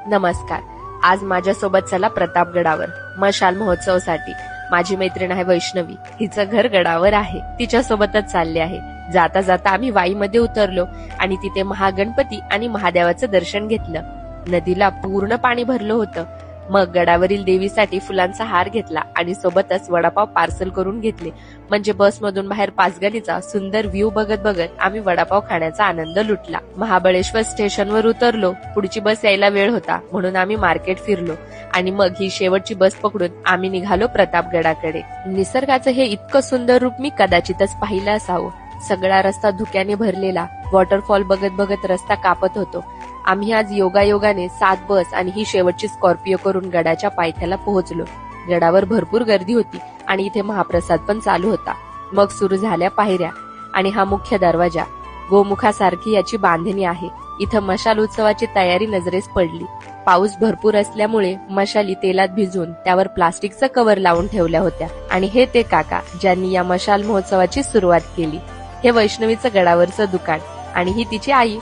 नमस्कार. आज माझ्यासोबत चला प्रतापगडावर मशाल महोत्सवासाठी. माझी मैत्रीण आहे वैष्णवी. हिचं घर गडावर आहे. तिच्यासोबतच चालले आहे. जाता जाता आम्ही वाईमध्ये उतरलो आणि तिथे महागणपती आणि महादेवाचं दर्शन घेतलं. नदीला पूर्ण पाणी भरलं होतं. मग गडावरील देवीसाठी फुलांचा हार घेतला आणि सोबतच वडापाव पार्सल करून घेतले. म्हणजे बसमधून बाहेर पाचगणीचा सुंदर व्ह्यू बघत बघत आम्ही वडापाव खाण्याचा आनंद लुटला. महाबळेश्वर स्टेशनवर उतरलो. पुढची बस यायला वेळ होता म्हणून आम्ही मार्केट फिरलो आणि मग ही शेवटची बस पकडून आम्ही निघालो प्रतापगडाकडे. निसर्गाचं हे इतकं सुंदर रूप मी कदाचितच पाहिलं असावं. सगळा रस्ता धुक्याने भरलेला. वॉटरफॉल बघत बघत रस्ता कापत होतो. आम्ही आज योगायोगाने 7 बस आणि ही शेवटची स्कॉर्पिओ करून गडाच्या पायथ्याला पोहोचलो. गडावर भरपूर गर्दी होती आणि इथे महाप्रसाद पण चालू होता. मग सुरू झाल्या पायऱ्या आणि हा मुख्य दरवाजा. गोमुखासारखी याची बांधणी आहे. इथं मशाल उत्सवाची तयारी नजरेस पडली. पाऊस भरपूर असल्यामुळे मशाली तेलात भिजून त्यावर प्लास्टिकचं कव्हर लावून ठेवल्या होत्या. आणि हे ते काका ज्यांनी या मशाल महोत्सवाची सुरुवात केली. हे वैष्णवीचं गडावरचं दुकान आणि ही तिची आई.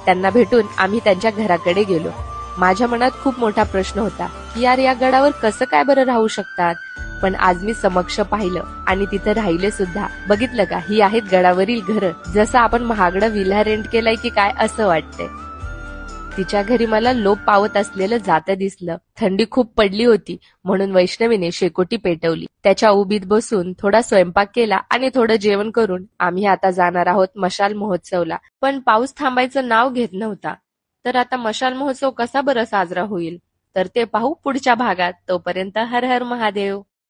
त्यांना भेटून आम्ही त्यांच्या घराकडे गेलो. माझ्या मनात खूप मोठा प्रश्न होता की यार, या गडावर कसं काय बरं राहू शकतात. पण आज मी समक्ष पाहिलं आणि तिथे राहिले सुद्धा. बघितलं का, ही आहेत गडावरील घरं. जसं आपण महागडा विला रेंट केलाय की काय असं वाटतंय. तिच्या घरी मला लोप पावत असलेलं जातं दिसलं. थंडी खूप पडली होती म्हणून वैष्णवीने शेकोटी पेटवली. त्याच्या उभीत बसून थोडा स्वयंपाक केला आणि थोडं जेवण करून आम्ही आता जाणार आहोत मशाल महोत्सवला. पण पाऊस थांबायचं नाव घेत नव्हता. तर आता मशाल महोत्सव कसा बरं साजरा होईल तर ते पाहू पुढच्या भागात. तोपर्यंत हर हर महादेव.